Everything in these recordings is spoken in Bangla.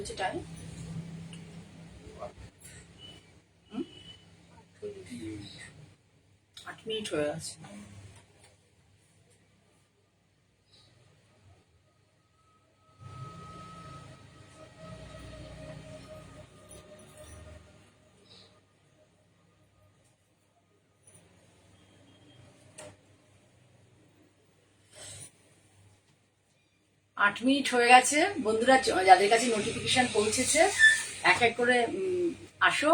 হচ্ছে টাইম? 8 মিনিট হয়ে গেছে। আট মিনিট হয়ে গেছে বন্ধুরা, যাদের কাছে নোটিফিকেশন পৌঁছেছে এক এক করে আসো।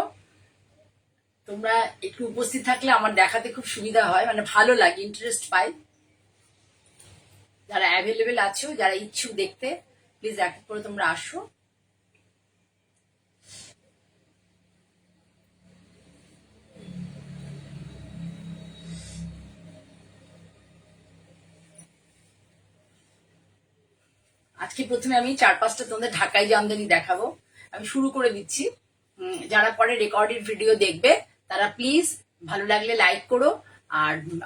তোমরা একটু উপস্থিত থাকলে আমার দেখাতে খুব সুবিধা হয়, মানে ভালো লাগে, ইন্টারেস্ট পাই। যারা অ্যাভেলেবেল আছো, যারা ইচ্ছুক দেখতে, প্লিজ এক এক করে তোমরা আসো। আজকে প্রথমে আমি 4-5টা তোমাদের ঢাকাই জামদানি দেখাবো। আমি শুরু করে দিচ্ছি। যারা পরে রেকর্ডেড ভিডিও দেখবে তারা প্লিজ ভালো লাগলে লাইক করো।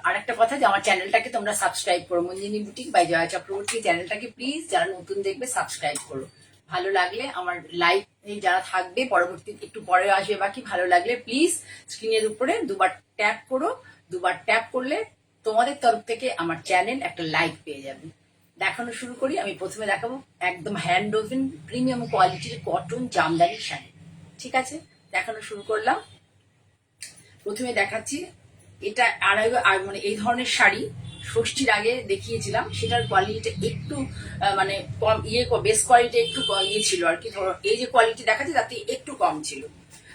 আর একটা কথা, যে আমার চ্যানেলটাকে তোমরা সাবস্ক্রাইব করো, মঞ্জিনী বুটিক বাই জয়া চক্রবর্তী চ্যানেলটাকে প্লিজ যারা নতুন দেখবে সাবস্ক্রাইব করো। ভালো লাগলে আমার লাইভ যারা থাকবে পরবর্তী একটু পরে আসবে, বাকি ভালো লাগলে প্লিজ স্ক্রিনের উপরে দুবার ট্যাপ করো। দুবার ট্যাপ করলে তোমাদের তরফ থেকে আমার চ্যানেল একটা লাইক পেয়ে যাবে। দেখানো শুরু করি। আমি প্রথমে দেখাবো একদম হ্যান্ড ওভেন প্রিমিয়াম কোয়ালিটির কটন জামদানি শাড়ি। ঠিক আছে, দেখানো শুরু করলাম। প্রথমে দেখাচ্ছি এটা মানে এই ধরনের শাড়ি ষষ্ঠীর আগে দেখিয়েছিলাম, সেটার কোয়ালিটিটা একটু মানে কম বেস কোয়ালিটি একটু ইয়ে ছিল আর কি। ধরো এই যে কোয়ালিটি দেখাচ্ছি তাতে একটু কম ছিল,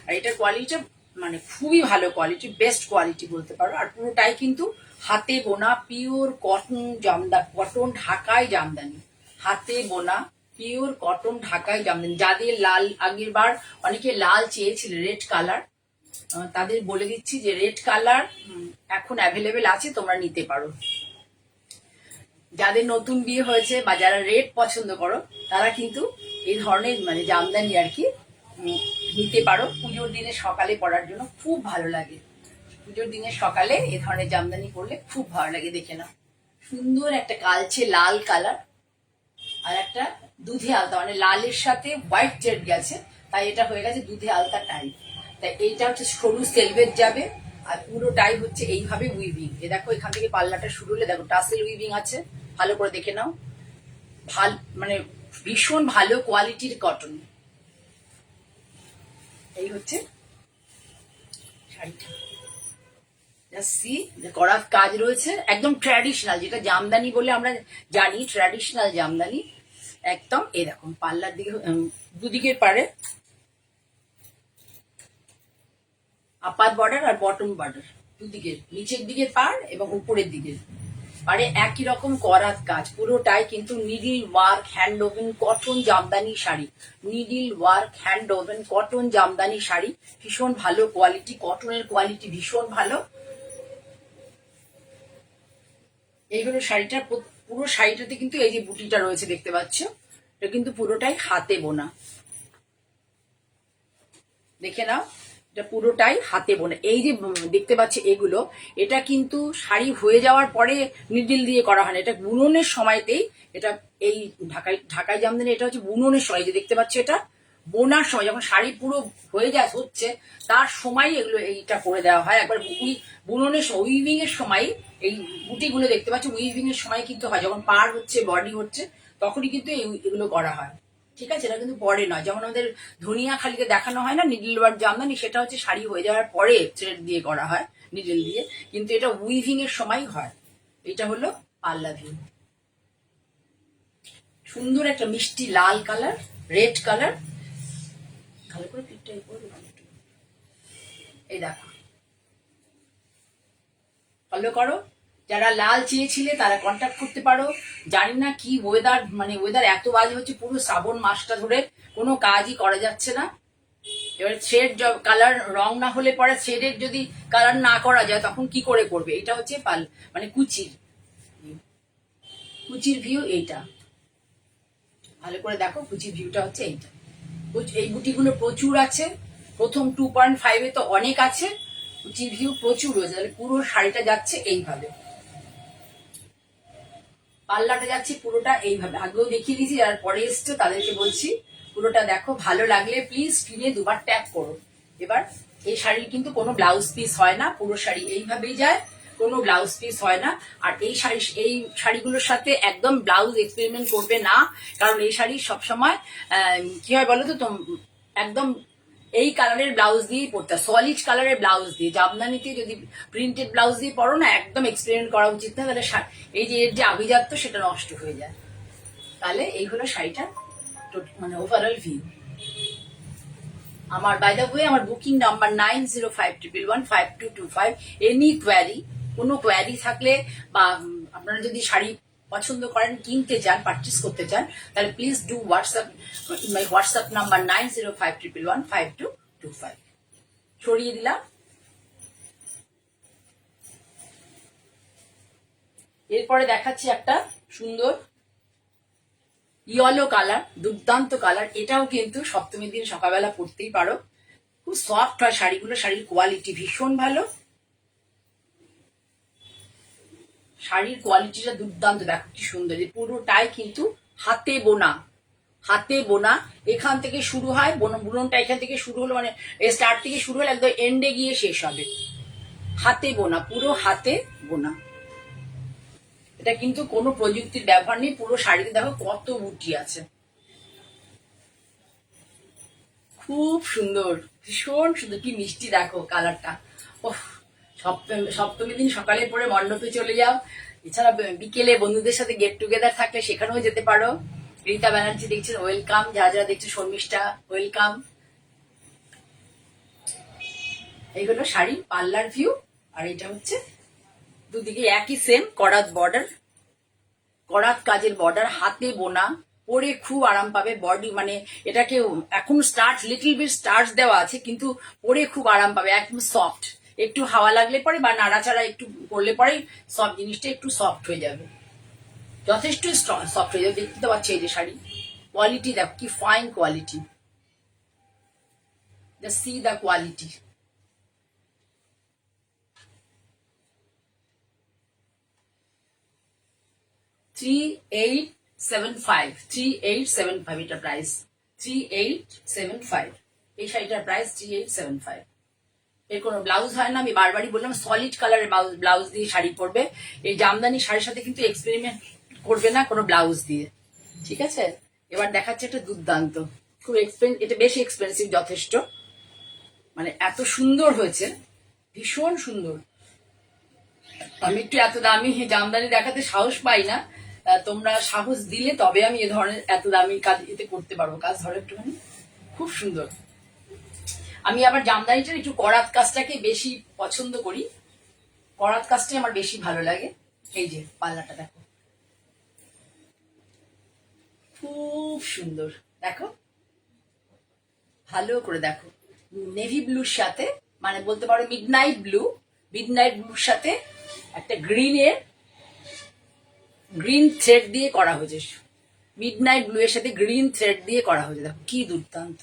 আর এটার কোয়ালিটিটা মানে খুবই ভালো কোয়ালিটি, বেস্ট কোয়ালিটি বলতে পারো। আর পুরোটাই কিন্তু হাতে বোনা পিওর কটন কটন ঢাকায় জামদানি, হাতে বোনা পিওর কটন ঢাকায় জামদানি। যাদের লাল, আগের বার অনেকে লাল চেয়েছিল রেড কালার, তাদের বলে দিচ্ছি যে রেড কালার এখন অ্যাভেলেবেল আছে, তোমরা নিতে পারো। যাদের নতুন বিয়ে হয়েছে বা যারা রেড পছন্দ করো তারা কিন্তু এই ধরনের মানে জামদানি আর কি নিতে পারো। পুজোর দিনে সকালে পরার জন্য খুব ভালো লাগে। পুজোর দিনে সকালে এই ধরনের জামদানি পরলে খুব ভালো লাগে। দেখে নাও, সুন্দর একটা কালচে লাল কালার আর একটা দুধে আলতা, মানে লালের সাথে হোয়াইট জেড গেছে, তাই এটা হয়ে গেছে দুধে আলতা টাইপ। তাই এইটা হচ্ছে সরু সেলভেট যাবে, আর পুরোটাই হচ্ছে এইভাবে উইভিং। এ দেখো এখান থেকে পাল্লাটা শুরু হলে দেখো টাসেল উইভিং আছে, ভালো করে দেখে নাও। মানে ভীষণ ভালো কোয়ালিটির কটন। এই হচ্ছে শাড়িটা, করা কাজ রয়েছে একদম ট্র্যাডিশনাল, যেটা জামদানি বলে আমরা জানি, ট্র্যাডিশনাল জামদানি একদম। এরকম পাল্লার দিকে দুদিকের পারে আপার বর্ডার আর বটম বর্ডার, দুদিকের নিচের দিকের পার এবং উপরের দিকের পারে একই রকম করার কাজ। পুরোটাই কিন্তু needle work hand woven cotton Jamdani sari, needle work hand woven cotton Jamdani sari, ভীষণ ভালো কোয়ালিটি, কটনের কোয়ালিটি ভীষণ ভালো। এই হলো শাড়িটার, পুরো শাড়িটাতে কিন্তু এই যে বুটিটা রয়েছে দেখতে পাচ্ছ, এটা কিন্তু পুরোটাই হাতে বোনা। দেখে নাও, এটা পুরোটাই হাতে বোনা। এই যে দেখতে পাচ্ছি এগুলো, এটা কিন্তু শাড়ি হয়ে যাওয়ার পরে নিডিল দিয়ে করা হয় না, এটা বুননের সময়তেই এটা এই ঢাকাই জামদানি এটা হচ্ছে বুননের সময়। যে দেখতে পাচ্ছ এটা বোনার সময়, যখন শাড়ি পুরো হয়ে যায় হচ্ছে তার সময় এগুলো এইটা করে দেওয়া হয়। একবার বুননের উইভিং এর সময় এই বুটিগুলো দেখতে পাচ্ছ উইভিং এর সময় কিন্তু হয়, যখন পার হচ্ছে বডি হচ্ছে তখনই কিন্তু এগুলো করা হয়। ঠিক আছে, এটা কিন্তু পরে নয়। যেমন আমাদের ধনিয়া খালিতে দেখানো হয় না নিডল ওয়ার্ক জামদানি, সেটা হচ্ছে শাড়ি হয়ে যাওয়ার পরে থ্রেড দিয়ে করা হয়, নিডল দিয়ে, কিন্তু এটা উইভিং এর সময় হয়। এটা হলো পাল্লা ভিউ, সুন্দর একটা মিষ্টি লাল কালার, রেড কালার। ভালো করে পিঠটাই করবে, এই দেখো, ফলো করো। যারা লাল চেয়েছিলে তারা কন্ট্যাক্ট করতে পারো। জানি না কি ওয়েদার, মানে ওয়েদার এত বাজে হচ্ছে, পুরো শ্রাবণ মাসটা ধরে কোনো কাজই করা যাচ্ছে না। এবার থ্রেড কালার রং না হলে পরে থ্রেডের যদি কালার না করা যায় তখন কি করে করবে। এটা হচ্ছে মানে কুচির ভিউ এইটা, ভালো করে দেখো কুচির ভিউটা হচ্ছে এইটা। এই বুটিগুলো প্রচুর আছে, প্রথম 2.5 তো অনেক আছে, কুচির ভিউ প্রচুর রয়েছে। তাহলে পুরো শাড়িটা যাচ্ছে এইভাবে, পাল্লাটা যাচ্ছে পুরোটা এইভাবে। আগেও দেখিয়ে দিয়েছি, যারা পরে এসছে তাদেরকে বলছি পুরোটা দেখো। ভালো লাগলে প্লিজ স্ক্রিনে দুবার ট্যাপ করো। এবার এই শাড়ির কিন্তু কোনো ব্লাউজ পিস হয় না, পুরো শাড়ি এইভাবেই যায়, কোনো ব্লাউজ পিস হয় না। আর এই শাড়িগুলোর সাথে একদম ব্লাউজ এক্সপেরিমেন্ট করবে না, কারণ এই শাড়ি সবসময় কি হয় বলো তো, একদম এই কালারের ব্লাউজ দিয়েই পরতে, সলিড কালারের ব্লাউজ দিয়ে। জামদানিতে যদি প্রিন্টেড ব্লাউজ দিয়ে পরো না, একদম এক্সপেরিমেন্ট করা উচিত না, তাহলে এই যে এর যে আভিজাত্য সেটা নষ্ট হয়ে যায়। তাহলে এই হলো শাড়িটা মানে ওভারঅল ভিউ। আমার বাই দ্য ওয়ে আমার বুকিং নাম্বার 9051115225। এনি কোয়ারি, কোনো কোয়ারি থাকলে বা আপনারা যদি শাড়ি পছন্দ করেন, কিনতে চান, পারচেস করতে চান, তাহলে please do WhatsApp, my WhatsApp number 9051115225। সরিয়ে দিলাম। এরপরে দেখাচ্ছি একটা সুন্দর ইয়েলো কালার, দুর্দান্ত কালার। এটাও কিন্তু সপ্তমীর দিন সকালবেলা পরতেই পারো, খুব সফট হয় শাড়িগুলো, শাড়ির কোয়ালিটি ভীষণ ভালো, শাড়ির কোয়ালিটিটা দুর্দান্ত। দেখো কি সুন্দর, পুরোটাই কিন্তু হাতে বোনা, হাতে বোনা। এখান থেকে শুরু হয় বুননটা, এখান থেকে শুরু হলো, মানে স্টার্ট থেকে শুরু হলো একদম এন্ডে গিয়ে শেষ হবে, হাতে বোনা, পুরো হাতে বোনা। এটা কিন্তু কোনো প্রযুক্তির ব্যবহার নেই। পুরো শাড়িতে দেখো কত বুটি আছে, খুব সুন্দর, ভীষণ সুন্দর, কি মিষ্টি দেখো কালারটা। ওহ, সপ্তমীর দিন সকালে পরে মণ্ডপে চলে যাও, এছাড়া বিকেলে বন্ধুদের সাথে গেট টুগেদার থাকলে সেখানেও যেতে পারো। রীতা ব্যানার্জি দেখছেন, ওয়েলকাম। যারা যারা দেখছে, শর্মিষ্ঠা ওয়েলকাম। এইগুলো শাড়ি পার্লার ভিউ। আর এটা হচ্ছে দুদিকে একই সেম করাত বর্ডার, করাত কাজের বর্ডার, হাতে বোনা, পরে খুব আরাম পাবে। বডি মানে এটাকে এখন স্টার্চ, লিটল বিট স্টার্চ দেওয়া আছে, কিন্তু পরে খুব আরাম পাবে, একদম সফট। একটু হাওয়া লাগলে পরে বা নাড়াচাড়া একটু করলে পরে সব জিনিসটা একটু সফট হয়ে যাবে, যথেষ্ট সফট হয়ে যাবে। দেখতে তো পাচ্ছি এই যে শাড়ি কোয়ালিটি দেখো, কি fine quality, just see the quality. 3875 এটা প্রাইস, 3875। এই শাড়িটার প্রাইস 3875। এর কোনো ব্লাউজ হয় না, আমি বারবারই বললাম সলিড কালারের ব্লাউজ দিয়ে শাড়ি পরবে। এই জামদানি শাড়ির সাথে কিন্তু এক্সপেরিমেন্ট করবে না কোনো ব্লাউজ দিয়ে, ঠিক আছে। এবার দেখাচ্ছে একটা দুর্দান্ত, খুব এটা বেশি এক্সপেন্সিভ যথেষ্ট, মানে এত সুন্দর হয়েছে, ভীষণ সুন্দর। আমি একটু এত দামি জামদানি দেখাতে সাহস পাই না, তোমরা সাহস দিলে তবে আমি এ ধরনের এত দামি কাজ এতে করতে পারবো। কাজ ধরো একটুখানি, খুব সুন্দর। আমি আবার জামদানিটার একটু করাত কাজটাকে বেশি পছন্দ করি, করাত কাজটাই আমার বেশি ভালো লাগে। এই যে পাল্লাটা দেখো, খুব সুন্দর, দেখো ভালো করে দেখো। নেভি ব্লুর সাথে, মানে বলতে পারো মিডনাইট ব্লুর সাথে একটা গ্রিন থ্রেড দিয়ে করা হয়েছে। মিডনাইট ব্লু এর সাথে গ্রিন থ্রেড দিয়ে করা হয়েছে, দেখো কি দুর্দান্ত।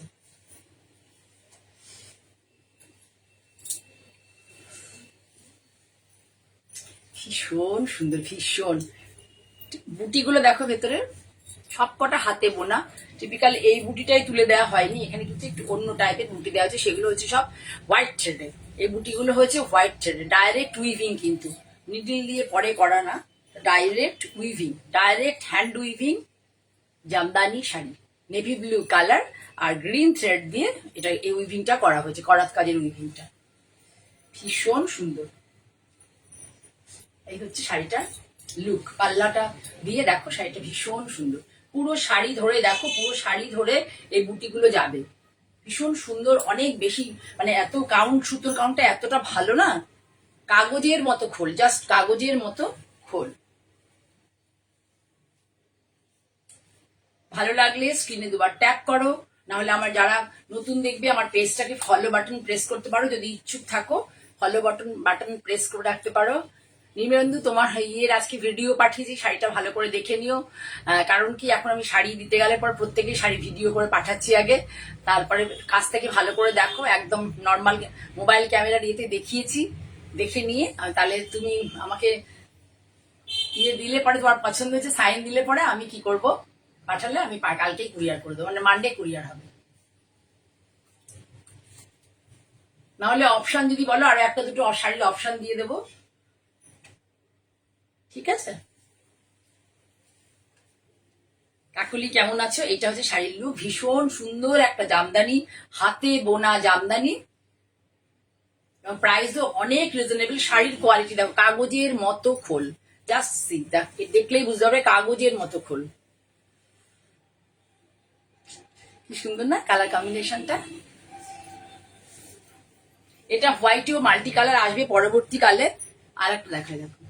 ভীষণ সুন্দর, ভীষণ। বুটিগুলো দেখো ভেতরে সবকটা হাতে বোনা, টিপিক্যাল এই বুটিটাই তুলে দেওয়া হয়নি, এখানে কিন্তু একটু অন্য টাইপের বুটি দেওয়া হচ্ছে, সেগুলো হচ্ছে সব হোয়াইট থ্রেডের। এই বুটিগুলো হচ্ছে হোয়াইট থ্রেডের, ডাইরেক্ট উইভিং, কিন্তু নিডল দিয়ে পরে করা না, direct weaving, direct hand weaving Jamdani sari, navy blue colour আর গ্রিন থ্রেড দিয়ে এটা এই উইভিংটা করা হয়েছে, করাত কাজের উইভিংটা, ভীষণ সুন্দর। এই হচ্ছে শাড়িটার লুক, পাল্লাটা দিয়ে দেখো, শাড়িটা ভীষণ সুন্দর। পুরো শাড়ি ধরে দেখো, পুরো শাড়ি ধরে এই বুটিগুলো যাবে, ভীষণ সুন্দর, অনেক বেশি, মানে এত কাউন্ট, সুতোর কাউন্টটা এতটা ভালো না, কাগজের মতো খোল, জাস্ট কাগজের মতো খোল। ভালো লাগলে স্ক্রিনে দুবার ট্যাপ করো, না হলে আমার যারা নতুন দেখবে আমার পেজটাকে ফলো বাটন প্রেস করতে পারো, যদি ইচ্ছুক থাকো ফলো বাটন প্রেস করে রাখতে পারো। নির্মলেন্দু তোমার আজকে ভিডিও পাঠিয়েছি, শাড়িটা ভালো করে দেখে নিও, কারণ কি এখন আমি শাড়ি দিতে গেলে পর প্রত্যেকেই শাড়ি ভিডিও করে পাঠাচ্ছি আগে, তারপরে কাছ থেকে ভালো করে দেখো, একদম নর্মাল মোবাইল ক্যামেরার ইয়েতে দেখিয়েছি, দেখে নিয়ে তাহলে তুমি আমাকে দিলে পরে, তোমার পছন্দ হয়েছে সাইন দিলে পরে আমি কি করব, পাঠালে আমি কালকেই কুরিয়ার করে দেবো, মানে মানডে কুরিয়ার হবে। নাহলে অপশন যদি বলো আর একটা দুটো শাড়ির অপশন দিয়ে দেবো, ঠিক আছে? কাকুলি কেমন আছো? এটা হচ্ছে শাড়ির লুক, ভীষণ সুন্দর একটা জামদানি, হাতে বোনা জামদানি, এবং প্রাইসও অনেক রিজনেবল। শাড়ির কোয়ালিটি দেখো, কাগজের মতো খোল, জাস্ট সি, দেখলেই বুঝতে পারবে কাগজের মতো খোল। কি সুন্দর না কালার কম্বিনেশনটা? এটা হোয়াইটেও মাল্টি কালার আসবে পরবর্তীকালে। আর একটা দেখা দেখো,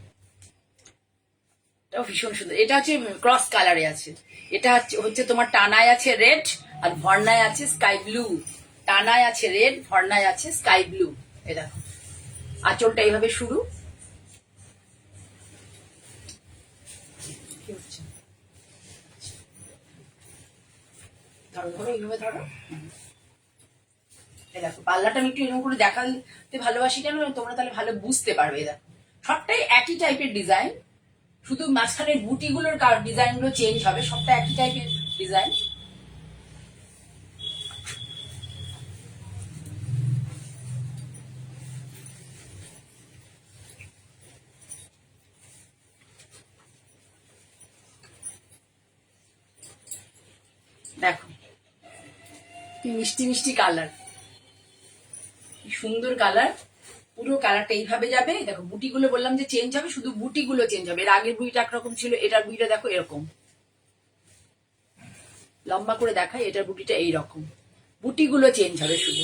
এটাও ভীষণ সুন্দর। এটা হচ্ছে ক্রস কালারে আছে। এটা হচ্ছে তোমার টানায় আছে রেড আর ভর্নায় আছে স্কাই ব্লু। টানায় আছে রেড, ভর্নায় আছে স্কাই ব্লু। এই দেখো আঁচলটা এইভাবে শুরু। কি হচ্ছে? ধরো ধরো, এইভাবে ধরো। এই দেখো পাল্লাটা আমি একটু এরকম করে দেখাতে ভালোবাসি কেন, তোমরা তাহলে ভালো বুঝতে পারবে। এই দেখো সবটাই একই টাইপের ডিজাইন, শুধু মাঝখানের বুটিগুলোর ডিজাইন গুলো চেঞ্জ হবে, সবটা একই টাইপের ডিজাইন। দেখো কি মিষ্টি মিষ্টি কালার, কি সুন্দর কালার। পুরো কালারটা এইভাবে যাবে। দেখো বুটিগুলো বললাম যে চেঞ্জ হবে, শুধু বুটিগুলো চেঞ্জ হবে। এর আগের বুটিটা একরকম ছিল, এটার বুটিটা দেখো এরকম লম্বা করে দেখায়, এটার বুটিটা এইরকম, বুটিগুলো চেঞ্জ হবে শুধু।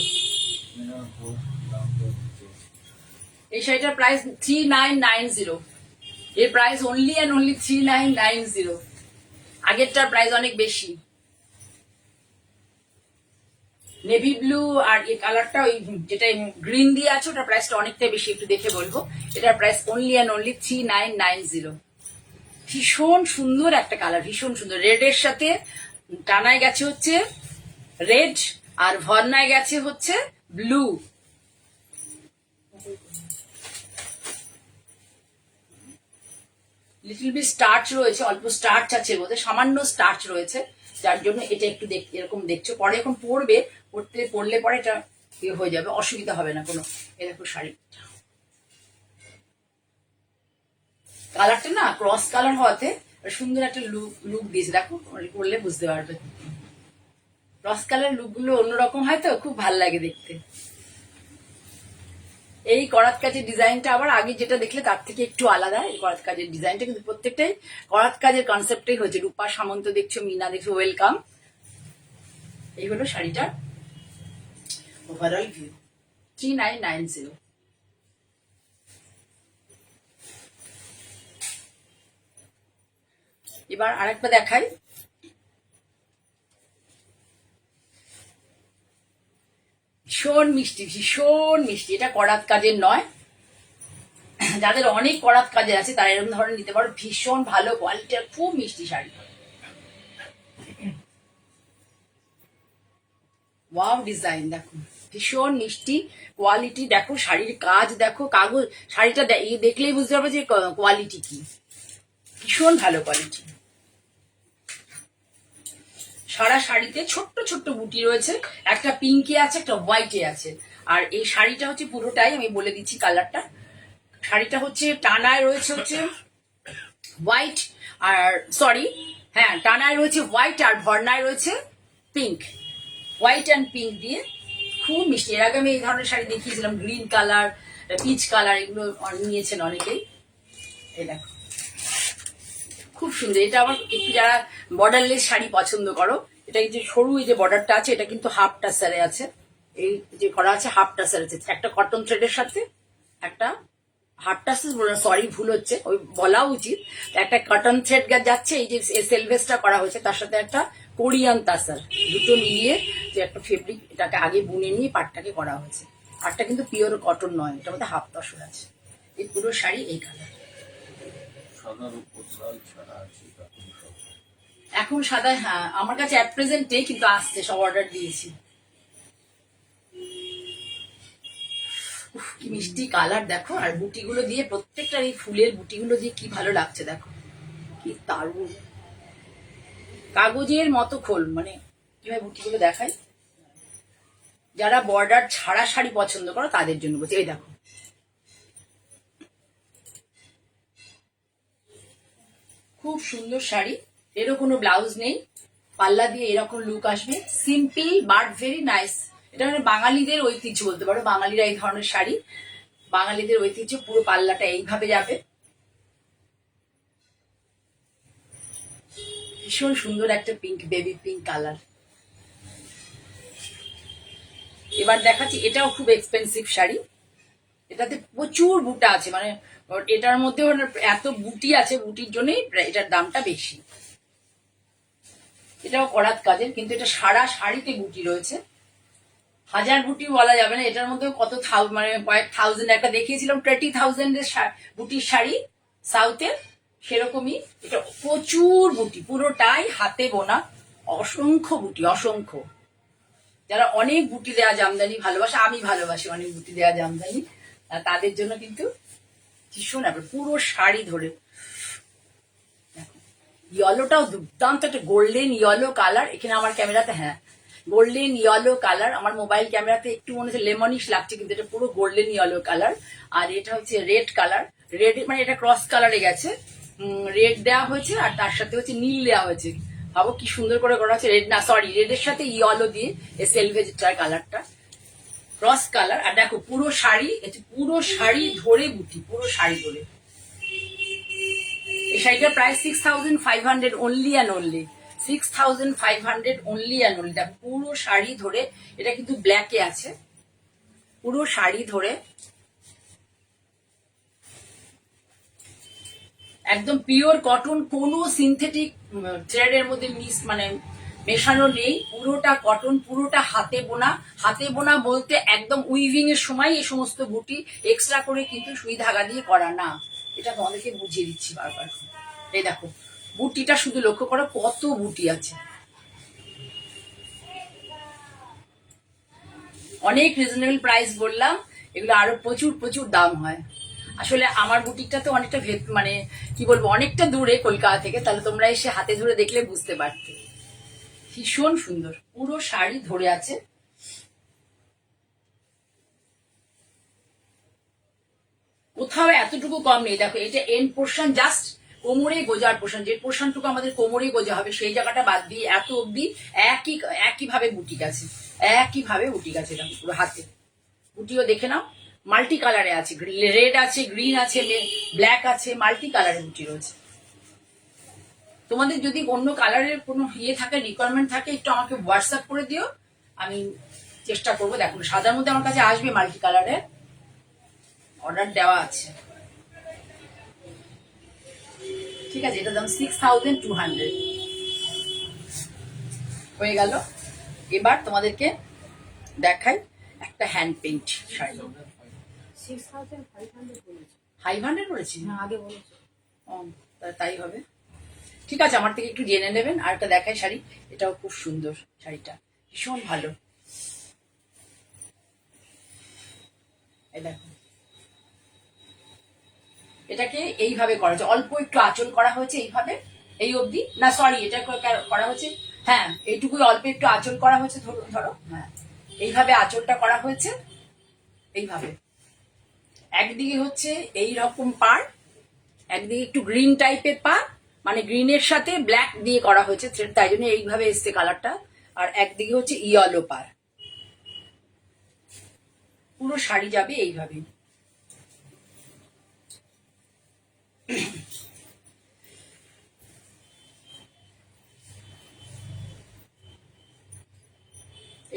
এই শাড়িটার প্রাইস 3990। এর প্রাইস অনলি অ্যান্ড অনলি 3990। আগেরটার প্রাইস অনেক বেশি। নেভি ব্লু আর এই কালারটা, ওই যেটা গ্রিন দিয়ে আছে, ওটার প্রাইসটা অনেকটাই বেশি, একটু দেখে বলবো। এটার প্রাইস অনলি অ্যান্ড অনলি 3990। ভীষণ সুন্দর একটা কালার, ভীষণ সুন্দর। রেড এর সাথে টানায় গেছে হচ্ছে রেড, আর ভর্নায় গেছে হচ্ছে ব্লু। লিটল বিট স্টার্চ রয়েছে, অল্প স্টার্চ আছে বলতে, সামান্য স্টার্চ রয়েছে, যার জন্য এটা একটু এরকম দেখছো। পরে এখন পরলে পরে এটা ইয়ে হয়ে যাবে, অসুবিধা হবে না কোনো। এ দেখো শাড়ি কালারটা না ক্রস কালার হওয়াতে সুন্দর একটা লুক দিয়েছে। দেখো পরলে বুঝতে পারবে, ক্রস কালার লুক গুলো অন্যরকম হয় তো, খুব ভাল লাগে দেখতে। এই করাত কাজের ডিজাইনটা আবার আগে যেটা দেখলে তার থেকে একটু আলাদা। এই করাত কাজের ডিজাইনটা কিন্তু প্রত্যেকটাই করাত কাজের কনসেপ্টেই হয়েছে। রূপা সামন্ত দেখছো, মিনা দেখছো, ওয়েলকাম। এই হলো শাড়িটার ওভারঅল ভিউ, 3990। এবার আরেকটা দেখাই। ভীষণ মিষ্টি, ভীষণ মিষ্টি। এটা করাত কাজের নয়, যাদের অনেক করাত কাজের আছে তারা এরকম ধরনের নিতে পারো। ভীষণ ভালো কোয়ালিটির, খুব মিষ্টি শাড়ি। ওয়াও ডিজাইন দেখো, ভীষণ মিষ্টি কোয়ালিটি। দেখো শাড়ির কাজ দেখো, কাগজ শাড়িটা দেখলেই বুঝতে পারবে যে কোয়ালিটি কি, ভীষণ ভালো কোয়ালিটি। সারা শাড়িতে ছোট্ট ছোট্ট বুটি রয়েছে, একটা পিঙ্কে আছে, একটা হোয়াইটে আছে। আর এই শাড়িটা হচ্ছে পুরোটাই, আমি বলে দিচ্ছি কালারটা। শাড়িটা হচ্ছে টানায় রয়েছে হচ্ছে হোয়াইট, আর সরি হ্যাঁ টানায় রয়েছে হোয়াইট, আর ভর্নায় রয়েছে পিঙ্ক। হোয়াইট অ্যান্ড পিঙ্ক দিয়ে খুব মিষ্টি। এর আগে আমি এই ধরনের শাড়ি দেখিয়েছিলাম, গ্রিন কালার, পিচ কালার, এগুলো নিয়েছেন অনেকেই। এই দেখো খুব সুন্দর। এটা আবার একটু যারা বর্ডারলেস শাড়ি পছন্দ করো, এটা যে সরু এই যে বর্ডারটা আছে, এটা কিন্তু হাফ টাসারে আছে। এই যে করা আছে হাফ টাসার আছে, একটা কটন থ্রেডের সাথে একটা হাফ টাসার, সরি ভুল হচ্ছে, ওই বলা উচিত। একটা কটন থ্রেড যাচ্ছে, এই যে সেলভেসটা করা হয়েছে, তার সাথে একটা কোরিয়ান তাসার, দুটো মিলিয়ে যে একটা ফেব্রিক, এটাকে আগে বুনে নিয়ে পাটটাকে করা হয়েছে। পাটটা কিন্তু পিওর কটন নয়, এটার মধ্যে হাফ তসর আছে। এই পুরো শাড়ি এই কালার। এখন সাদা, হ্যাঁ আমার কাছে অ্যাট প্রেজেন্ট নেই, কিন্তু আসছে, সব অর্ডার দিয়েছি। কি মিষ্টি কালার দেখো, আর বুটিগুলো দিয়ে, প্রত্যেকটার এই ফুলের বুটিগুলো দিয়ে কি ভালো লাগছে দেখো, কি দারুণ। কাগজের মতো খোল, মানে কিভাবে বুটিগুলো দেখায়, যারা বর্ডার ছাড়া শাড়ি পছন্দ করো তাদের জন্য বলছি। এই দেখো, খুব সুন্দর শাড়ি, এরও কোনো ব্লাউজ নেই, পাল্লা দিয়ে এরকম লুক আসবে, সিম্পল বাট ভেরি নাইস। এটা মানে বাঙালিদের ঐতিহ্য বলতে পারো, বাঙালিরা এই ধরনের শাড়ি, বাঙালিদের ঐতিহ্য। পুরো পাল্লাটা এইভাবে যাবে, ভীষণ সুন্দর একটা পিঙ্ক, বেবি পিঙ্ক কালার। এবার দেখাচ্ছি, এটাও খুব এক্সপেন্সিভ শাড়ি, এটাতে প্রচুর বুটা আছে, মানে এটার মধ্যে এত বুটি আছে, বুটির জন্যই এটার দামটা বেশি। এটাও করাত কাজের, কিন্তু এটা সারা শাড়িতে বুটি রয়েছে, হাজার বুটি বলা যাবে না, এটার মধ্যে কত মানে কয়েক থাউজেন্ড, একটা দেখিয়েছিলাম 20,000 বুটির শাড়ি সাউথের, সেরকমই এটা প্রচুর বুটি, পুরোটাই হাতে বোনা, অসংখ্য বুটি, অসংখ্য। যারা অনেক বুটি দেওয়া জামদানি ভালোবাসে, আমি ভালোবাসি অনেক বুটি দেওয়া জামদানি, তাদের জন্য কিন্তু ভীষণ। পুরো শাড়ি ধরে ইয়েলোটাও দুর্দান্ত, একটা গোল্ডেন ইয়েলো কালার, এখানে আমার ক্যামেরাতে, হ্যাঁ গোল্ডেন ইয়েলো কালার, আমার মোবাইল ক্যামেরাতে একটু মনে হচ্ছে লেমনিশ লাগছে, কিন্তু এটা পুরো গোল্ডেন ইয়েলো কালার। আর এটা হচ্ছে রেড কালার, রেড মানে এটা ক্রস কালারে গেছে, রেড দেওয়া হয়েছে আর তার সাথে হচ্ছে নীল দেওয়া হয়েছে। ভাবো কি সুন্দর করে করা হচ্ছে, রেড না সরি রেডের সাথে ইয়েলো দিয়ে সেলভেজটার কালারটা ক্রস কালার। আর দেখো পুরো শাড়ি, পুরো শাড়ি ধরে বুটি, পুরো শাড়ি ধরে। এই শাড়িটার price 6,500 only and only, 6,500 only and only. দেখো পুরো শাড়ি ধরে, এটা কিন্তু ব্ল্যাকে আছে, পুরো শাড়ি ধরে একদম পিওর কটন, কোনো সিনথেটিক থ্রেডের মধ্যে মানে মেশানো নেই, পুরোটা কটন, পুরোটা হাতে বোনা। হাতে বোনা বলতে একদম উইভিং এর সময় এই সমস্ত বুটি এক্সট্রা করে কিন্তু সুই ধাগা দিয়ে করা না, এটা তোমাদেরকে বুঝিয়ে দিচ্ছি বারবার। এই দেখো বুটিটা শুধু লক্ষ্য করো, কত বুটি আছে, অনেক রিজনেবল প্রাইস বললাম, এগুলো আরো প্রচুর প্রচুর দাম হয়। আসলে আমার বুটিকটা তো অনেকটা মানে কি বলবো, অনেকটা দূরে কলকাতা থেকে, তাহলে তোমরা এসে হাতে ধরে দেখলে বুঝতে পারতে। ভীষণ সুন্দর, পুরো শাড়ি ধরে আছে, কোথাও এতটুকু কম নেই। দেখো এটা এন্ড পোর্শন, জাস্ট কোমরে গোজার পোর্শন, যে পোর্শনটুকু আমাদের কোমরে গোজা হবে সেই জায়গাটা বাদ দিয়ে এত অব্দি একইভাবে বুটিক আছে, একইভাবে বুটিক আছে। দেখো পুরো হাতে বুটিও দেখে নাও, মাল্টি কালারে আছে, রেড আছে, গ্রিন আছে, ব্ল্যাক আছে, মাল্টি কালারের বুটি রয়েছে। তোমাদের যদি অন্য কালারের কোনো থাকে, রিকোয়ারমেন্ট থাকে, একটু আমাকে হোয়াটসঅ্যাপ করে দিও, আমি চেষ্টা করবো। দেখো সাদার মধ্যে আমার কাছে আসবে মাল্টি কালারের, অর্ডার দেওয়া আছে, ঠিক আছে। এটার দাম 6,200 হয়ে গেল। এবার তোমাদেরকে দেখাই একটা হ্যান্ড পেইন্ট শাড়ি। 500 বলেছি, আগে বলেছি, তাই হবে, ঠিক আছে। আমার থেকে একটু জেনে নেবেন। আর একটা দেখাই শাড়ি, এটাও খুব সুন্দর, শাড়িটা ভীষণ ভালো। এই দেখো, এটাকে এইভাবে করা হয়েছে, অল্প একটু আঁচল করা হয়েছে এইভাবে, এই অবধি না সরি, এটা করা হয়েছে, হ্যাঁ এইটুকুই, অল্প একটু আঁচল করা হয়েছে, ধরো ধরো, হ্যাঁ এইভাবে আঁচলটা করা হয়েছে, এইভাবে। একদিকে হচ্ছে এই রকম পার, একদিকে একটু গ্রিন টাইপের পার, মানে গ্রিনের সাথে ব্ল্যাক দিয়ে করা হয়েছে থ্রেড, তাই জন্য এইভাবে এসছে কালারটা। আর একদিকে হচ্ছে ইয়েলো পার, পুরো শাড়ি যাবে এইভাবে।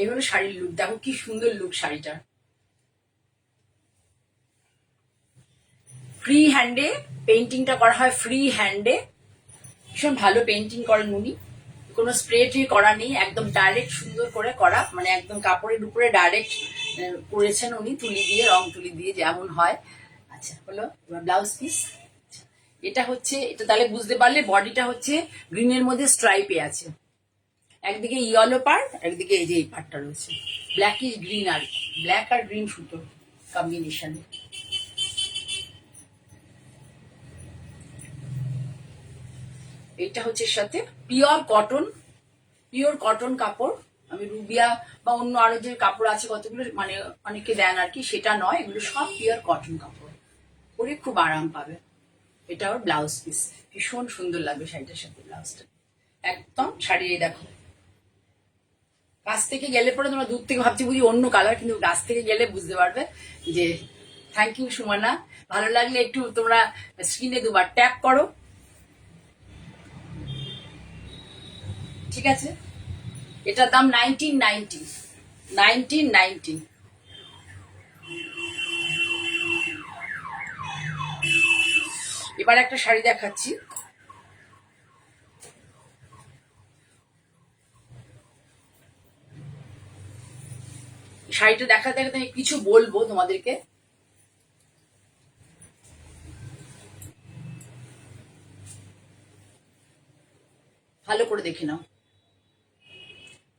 এই হলো শাড়ির লুক, দেখো কি সুন্দর লুক শাড়িটা। ফ্রি হ্যান্ডে পেইন্টিংটা করা হয়, ফ্রি হ্যান্ডে, ভীষণ ভালো পেইন্টিং করেন উনি, কোনো স্প্রে ট্রে করা নেই, একদম ডাইরেক্ট সুন্দর করে করা, মানে একদম কাপড়ের উপরে ডাইরেক্ট করেছেন উনি, তুলি দিয়ে, রং তুলি দিয়ে যেমন হয়। আচ্ছা হলো, এবার ব্লাউজ পিস, এটা হচ্ছে, এটা তাহলে বুঝতে পারলে বডিটা হচ্ছে গ্রিনের মধ্যে স্ট্রাইপে আছে, একদিকে ইয়েলো পার্ট, একদিকে এই যে এই পার্টটা রয়েছে ব্ল্যাকিশ গ্রিন, আর ব্ল্যাক আর গ্রিন সুতো কম্বিনেশন। এইটা হচ্ছে এর সাথে পিওর কটন কাপড়। আমি রুবিয়া বা অন্য আরো যে কাপড় আছে কতগুলো মানে অনেকে দেন আর কি, সেটা নয়, এগুলো সব পিওর কটন কাপড়, পরে খুব আরাম পাবে। এটা ওর ব্লাউজ পিস, ভীষণ সুন্দর লাগবে শাড়িটার সাথে ব্লাউজটা, একদম শাড়ি। এই দেখো, কাছ থেকে গেলে পরে তোমরা দূর থেকে ভাবছি বুঝি অন্য কালার, কিন্তু কাছ থেকে গেলে বুঝতে পারবে যে। Thank you Sumana. ভালো লাগলে একটু তোমরা স্ক্রিনে দুবার ট্যাপ করো, ঠিক আছে? এটার দাম 1990। এবার একটা শাড়ি দেখাচ্ছি। শাড়িটা দেখাতে দেখাতে আমি কিছু বলবো তোমাদেরকে। ভালো করে দেখে নাও,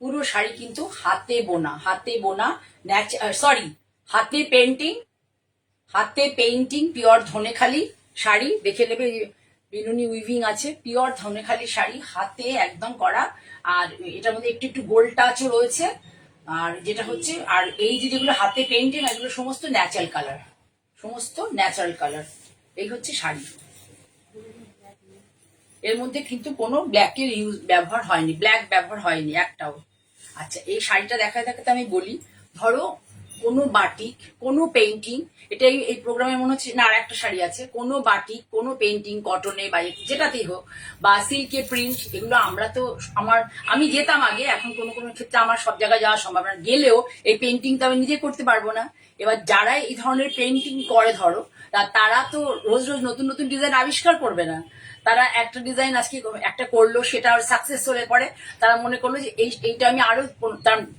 পুরো শাড়ি কিন্তু হাতে বোনা, সরি, হাতে পেন্টিং পিওর ধনেখালি শাড়ি। দেখে নেবে, বিনুনি উইভিং আছে, পিওর ধনেখালি শাড়ি, হাতে একদম করা। আর এটার মধ্যে একটু একটু গোল্ড টাচও রয়েছে। আর যেটা হচ্ছে, আর এই যে যেগুলো হাতে পেন্টিং, এগুলো সমস্ত ন্যাচারাল কালার। এই হচ্ছে শাড়ি। এর মধ্যে কিন্তু কোনো ব্ল্যাকের ব্যবহার হয়নি একটাও। আচ্ছা, এই শাড়িটা দেখাতে দেখাতে আমি বলি, ধরো কোনো বাটিক, কোনো পেন্টিং, এটা এই প্রোগ্রামে মনে হচ্ছে না আর একটা শাড়ি আছে, কোনো বাটিক, কোনো পেন্টিং, কটনে বা যেটাতেই হোক, বা সিল্কে প্রিন্ট, এগুলো আমরা তো আমি যেতাম আগে, এখন কোনো কোনো ক্ষেত্রে আমার সব জায়গায় যাওয়া সম্ভব না, গেলেও এই পেন্টিংটা আমি নিজে করতে পারবো না। এবার যারা এই ধরনের পেন্টিং করে ধরো, তারা তো রোজ রোজ নতুন নতুন ডিজাইন আবিষ্কার করবে না। তারা একটা ডিজাইন আজকে একটা করলো, সেটা সাকসেস হলে পরে তারা মনে করলো যে এইটা আমি আরো,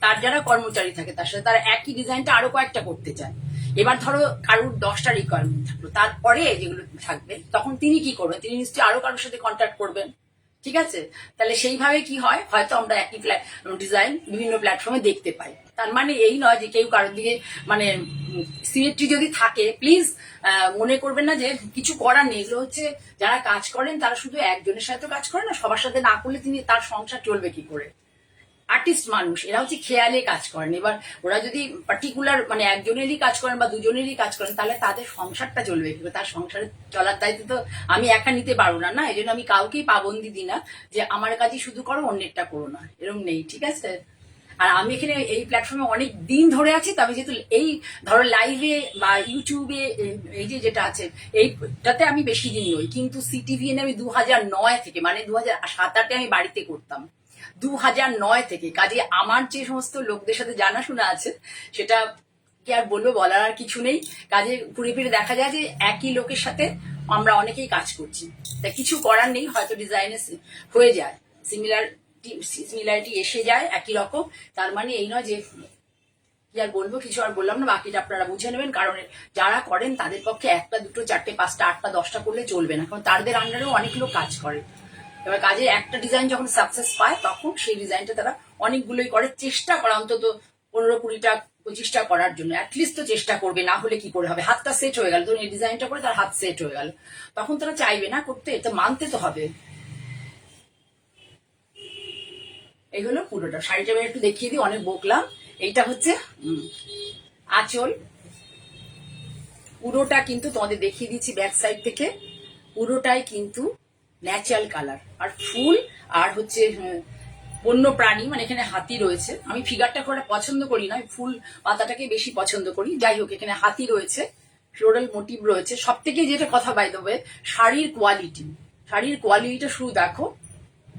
তার যারা কর্মচারী থাকে তার সাথে তারা একই ডিজাইনটা আরো কয়েকটা করতে চায়। এবার ধরো কারুর 10টা রিকোয়ারমেন্ট থাকলো, তারপরে যেগুলো থাকবে তখন তিনি কি করবেন, তিনি নিশ্চয়ই আরো কারোর সাথে কন্ট্যাক্ট করবেন, ঠিক আছে? তাহলে সেইভাবে কি হয়, হয়তো আমরা একই ডিজাইন বিভিন্ন প্ল্যাটফর্মে দেখতে পাই। তার মানে এই নয় যে কেউ কারোর দিকে মানে সিমেট্রি যদি থাকে, প্লিজ মনে করবেন না যে কিছু করার নেই। এগুলো হচ্ছে যারা কাজ করেন তারা শুধু একজনের সাথে কাজ করেন না, সবার সাথে না করলে তিনি তার সংসার চলবে কি করে? আর্টিস্ট মানুষ, এরা হচ্ছে খেয়ালে কাজ করেন। এবার ওরা যদি পার্টিকুলার মানে একজনেরই কাজ করেন বা দুজনেরই কাজ করেন, তাহলে তাদের সংসারটা চলবে কি করে? তার সংসারে চলার দায়িত্ব তো আমি একা নিতে পারবো না, এই জন্য আমি কাউকেই পাবন্দি দিই না যে আমার কাজই শুধু করো, অন্যেরটা করো না, এরকম নেই, ঠিক আছে? আর আমি এখানে এই প্ল্যাটফর্মে অনেক দিন ধরে আছি, তবে যেহেতু এই ধরো লাইভে বা ইউটিউবে এই যে যেটা আছে এইটাতে আমি বেশি দিন নই, কিন্তু সিটিভিএন আমি 2009 থেকে, মানে 2007-8 আমি বাড়িতে করতাম, 2009 থেকে। কাজে আমার যে সমস্ত লোকদের সাথে জানাশোনা আছে সেটা কি আর বলবো, বলার আর কিছু নেই। কাজে ঘুরে ফিরে দেখা যায় যে একই লোকের সাথে আমরা অনেকেই কাজ করছি, তা কিছু করার নেই, হয়তো ডিজাইনে হয়ে যায়, সিমিলারিটি এসে যায় একই রকম। তার মানে এই নয় যে কি আর বলবো, কিছু আর বললাম না, বাকিটা আপনারা বুঝে নেবেন। কারণ যারা করেন তাদের পক্ষে 1টা 2টো 4টে 5টা 8টা 10টা করলে চলবে না, কারণ তাদের আন্ডারেও অনেক লোক কাজ করে। এবার কাজে একটা ডিজাইন যখন সাকসেস পায়, তখন সেই ডিজাইনটা তারা অনেকগুলোই করে, চেষ্টা করে অন্তত 15-20টা 25টা করার জন্য, অ্যাটলিস্ট তো চেষ্টা করবে, না হলে কি করে হবে? হাতটা সেট হয়ে গেল, ধরুন এই ডিজাইনটা করে তার হাত সেট হয়ে গেল, তখন তারা চাইবে না করতে, এটা মানতে তো হবে। এই হলো পুরোটা। শাড়িটা আমি একটু দেখিয়ে দিই, অনেক বকলাম। এইটা হচ্ছে আঁচল, পুরোটা কিন্তু তোমাদের দেখিয়ে দিচ্ছি ব্যাক সাইড থেকে, পুরোটাই কিন্তু ন্যাচারাল কালার। আর ফুল আর হচ্ছে বন্য প্রাণী, মানে এখানে হাতি রয়েছে। আমি ফিগারটা করে পছন্দ করি না, ফুল পাতাটাকে বেশি পছন্দ করি। যাই হোক, এখানে হাতি রয়েছে, ফ্লোরাল মোটিভ রয়েছে। সব থেকে যেটা কথা বাই দেবে, শাড়ির কোয়ালিটিটা শুধু দেখো,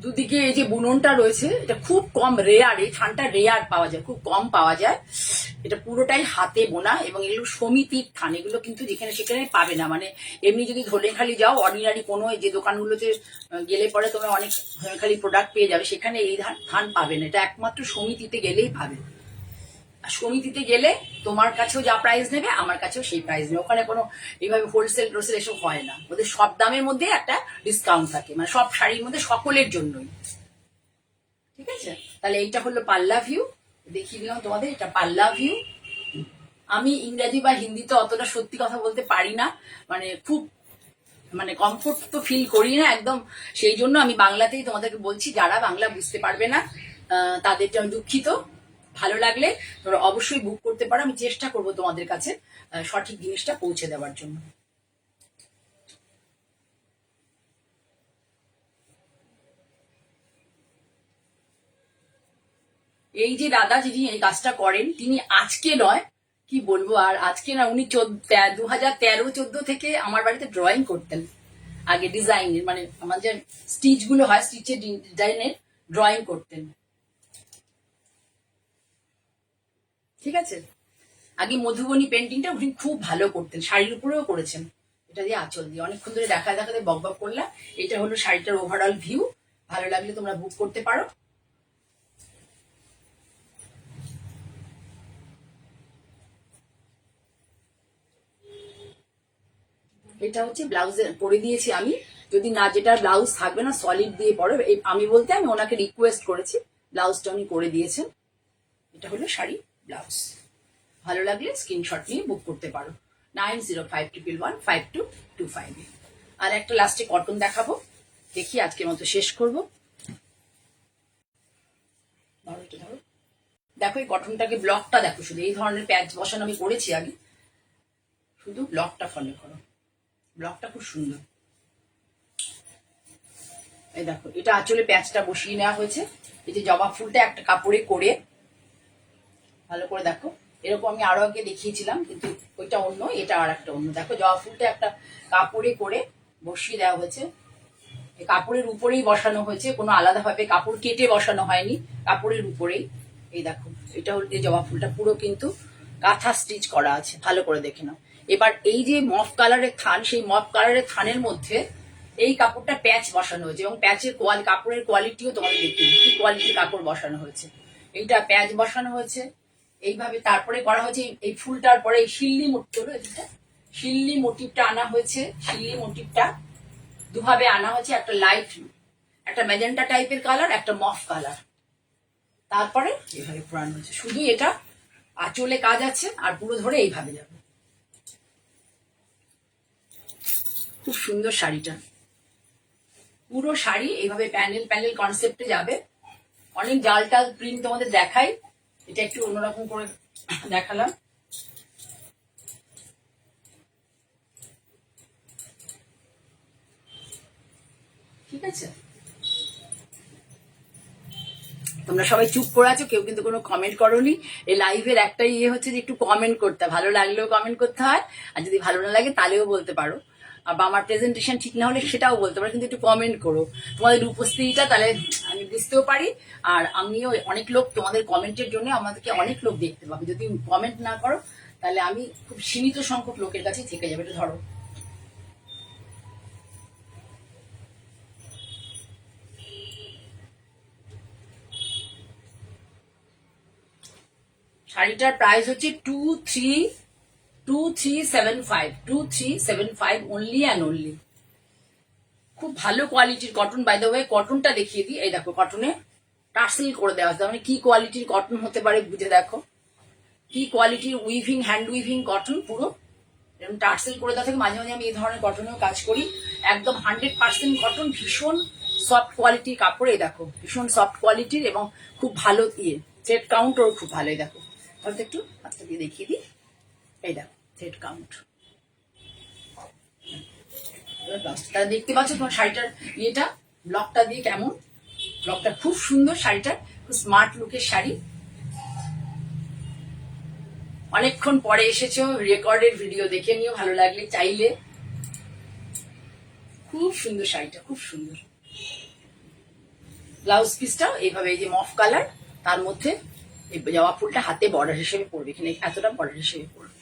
দুদিকে এই যে বুননটা রয়েছে, এটা খুব কম রেয়ার, এই থানটা রেয়ার পাওয়া যায়, খুব কম পাওয়া যায়। এটা পুরোটাই হাতে বোনা, এবং এগুলো সমিতির থান, এগুলো কিন্তু যেখানে সেখানে পাবে না। মানে এমনি যদি ধনেখালি যাও, অর্ডিনারি কোনো যে দোকানগুলোতে গেলে পরে তোমরা অনেক ধনেখালি প্রোডাক্ট পেয়ে যাবে, সেখানে এই থান পাবে না, এটা একমাত্র সমিতিতে গেলেই পাবে। আর সমিতিতে গেলে তোমার কাছেও যা প্রাইস নেবে, আমার কাছেও সেই প্রাইস নেবে, ওখানে কোনো এইভাবে হোলসেল টোলসেল এসব হয় না, ওদের সব দামের মধ্যে একটা ডিসকাউন্ট থাকে, মানে সব শাড়ির মধ্যে সকলের জন্যই, ঠিক আছে? তাহলে এইটা হলো পাল্লা ভিউ, দেখিয়ে দিলাম তোমাদের, এটা পাল্লা ভিউ। আমি ইংরেজি বা হিন্দিতে অতটা সত্যি কথা বলতে পারি না, মানে খুব মানে কমফোর্ট তো ফিল করি না একদম। সেই জন্য আমি বাংলাতেই তোমাদেরকে বলছি, যারা বাংলা বুঝতে পারবে না তাদের জন্য দুঃখিত। ভালো লাগলে তোমরা অবশ্যই বুক করতে পারো, আমি চেষ্টা করব তোমাদের কাছে সঠিক জিনিসটা পৌঁছে দেওয়ার জন্য। এই যে দাদা যিনি এই কাজটা করেন, তিনি আজকে নয়, কি বলবো আর, আজকে না, উনি 2013-14 থেকে আমার বাড়িতে ড্রয়িং করতেন। আগে ডিজাইনের, মানে আমার যে স্টিচ গুলো হয়, স্টিচের ডিজাইনের ড্রয়িং করতেন। ঠিক আছে, আগে মধুবনী পেন্টিংটা উনি খুব ভালো করতেন, শাড়ির উপরেও করেছেন। এটা দিয়ে আঁচল দিয়ে অনেকক্ষণ ধরে দেখাতে বক বক করলাম। এটা হলো শাড়িটার ওভারঅল ভিউ। ভালো লাগলে তোমরা বুক করতে পারো। এটা হচ্ছে ব্লাউজে পরে দিয়েছি আমি। যদি না, যেটা ব্লাউজ থাকবে না সলিড দিয়ে পরে, আমি বলতে আমি ওনাকে রিকোয়েস্ট করেছি, ব্লাউজটা উনি করে দিয়েছেন। এটা হলো শাড়ি ব্লাউজ। ভালো লাগলে স্ক্রিনশট নিয়ে বুক করতে পারো 9052115225। আর একটা লাস্টে কটন দেখাবো, দেখি আজকের মতো শেষ করবো। দেখো এই কটনটাকে, ব্লকটা দেখো, শুধু এই ধরনের প্যাচ বসানো আমি করেছি আগে, শুধু ব্লকটা ফলো করো। ব্লকটা খুব সুন্দর। এই দেখো, এটা আঁচলে প্যাচটা বসিয়ে নেওয়া হয়েছে। এই যে জবা ফুলটা একটা কাপড়ে করে, ভালো করে দেখো, এরকম আমি আরো আগে দেখিয়েছিলাম, কিন্তু ওইটা অন্য, এটা আর একটা অন্য। দেখো জবা ফুলটা একটা কাপড়ে করে বসিয়ে দেওয়া হয়েছে। এই কাপড়ের উপরেই বসানো হয়েছে, কোনো আলাদাভাবে কাপড় কেটে বসানো হয়নি, কাপড়ের উপরেই। এই দেখো, এটা হল যে জবা ফুলটা পুরো কিন্তু কাঁথা স্টিচ করা আছে, ভালো করে দেখে নাও। এবার এই যে মফ কালারের থান, সেই মফ কালারের থানের মধ্যে এই কাপড়টা প্যাচ বসানো হয়েছে, এবং প্যাচের কাপড়ের কোয়ালিটিও তোমাদের দেখতে কি কোয়ালিটির কাপড় বসানো হয়েছে। এইটা প্যাচ বসানো হয়েছে এইভাবে। তারপরে করা হয়েছে এই ফুলটার পরে এই শিল্লি মোটিভ, শিল্লি মোটিভটা আনা হয়েছে। শিল্লি মোটিভটা দুভাবে আনা হয়েছে, একটা লাইট, একটা ম্যাজেন্টা টাইপের কালার, একটা মফ কালার। তারপরে এইভাবে পুরানো হয়েছে। শুধু এটা আঁচলে কাজ আছে, আর পুরো ধরে এইভাবে যাবে। খুব সুন্দর শাড়িটা, পুরো শাড়ি এইভাবে প্যানেল প্যানেল কনসেপ্টে যাবে। অনেক জাল টাল প্রিন্ট তোমাদের দেখাই, এটা একটু অন্যরকম করে দেখালাম। ঠিক আছে, তোমরা সবাই চুপ করে আছো, কেউ কিন্তু কোনো কমেন্ট করোনি। এই লাইভের একটাই ইয়ে হচ্ছে যে একটু কমেন্ট করতে, ভালো লাগলেও কমেন্ট করতে হয়, আর যদি ভালো না লাগে তাহলেও বলতে পারো, বা আমার প্রেজেন্টেশন ঠিক না হলে সেটাও বলতে পারো, কিন্তু একটু কমেন্ট করো। তোমাদের উপস্থিতিটা তাহলে আমি বুঝতেও পারি, আর আমিও, অনেক লোক তোমাদের কমেন্টের জন্য আমাদেরকে অনেক লোক দেখতে পাবে। যদি কমেন্ট না করো তাহলে আমি খুব সীমিত সংখ্যক লোকের কাছে থেকে যাবে। এটা ধরো, শাড়িটার প্রাইস হচ্ছে 2375 অনলি অ্যান্ড অনলি। খুব ভালো কোয়ালিটির কটন। বাই দ্য ওয়ে, কটনটা দেখিয়ে দিই। এই দেখো, কটনে টার্সেল করে দেওয়া আছে, মানে কি কোয়ালিটির কটন হতে পারে বুঝে দেখো, কি কোয়ালিটির উইভিং, হ্যান্ড উইভিং কটন পুরো এরকম টার্সেল করে দেওয়া থাকে। মাঝে মাঝে আমি এই ধরনের কটনেও কাজ করি। একদম 100% কটন, ভীষণ সফট কোয়ালিটির কাপড়। এই দেখো, ভীষণ সফট কোয়ালিটির এবং খুব ভালো ইয়ে, থ্রেড কাউন্ট ওর খুব ভালোই। দেখো, তাহলে একটু হাতটা দিয়ে দেখিয়ে দিই। এই দেখো থ্রেড কাউন্ট, তারা দেখতে পাচ্ছ তোমার শাড়িটার ইয়েটা, ব্লকটা দিয়ে কেমন, ব্লকটা খুব সুন্দর। শাড়িটা খুব স্মার্ট লুকের শাড়ি। অনেকক্ষণ পরে এসেছো, রেকর্ডের ভিডিও দেখে নিও, ভালো লাগলে চাইলে। খুব সুন্দর শাড়িটা, খুব সুন্দর। ব্লাউজ পিসটাও এইভাবে, এই যে মফ কালার, তার মধ্যে এই জবা ফুলটা হাতে বর্ডার হিসেবে পড়বে, এখানে এতটা বর্ডার হিসেবে পড়বে।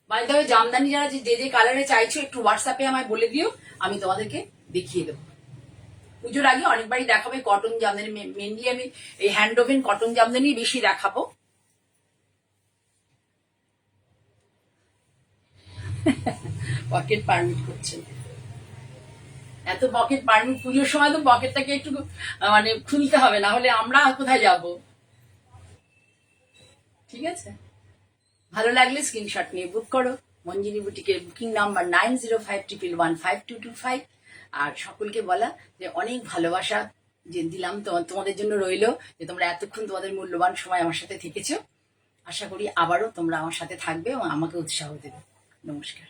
বাই দ্য ওয়ে, জামদানি যারা যে যে কালারে চাইছো একটু হোয়াটসঅ্যাপে আমায় বলে দিও, আমি তোমাদেরকে দেখিয়ে দেবো। পুজোর আগে অনেকবারই দেখাবো কটন জামদানি, মেনলি আমি এই হ্যান্ড ওভেন কটন জামদানি বেশি দেখাবো। পকেট পারমিট করছে, এত পকেট পারমিট পুজোর সময় তো পকেটটাকে একটু মানে খুলতে হবে, না হলে আমরা কোথায় যাব। ঠিক আছে, ভালো লাগলে স্ক্রিনশট নিয়ে বুক করো। মঞ্জিনী বুটিকের বুকিং নাম্বার 9052115225। আর সকলকে বলা যে অনেক ভালোবাসা যে দিলাম তোমাদের জন্য রইলো, যে তোমরা এতক্ষণ তোমাদের মূল্যবান সময় আমার সাথে থেকেছো। আশা করি আবারও তোমরা আমার সাথে থাকবে এবং আমাকে উৎসাহ দেবে। নমস্কার।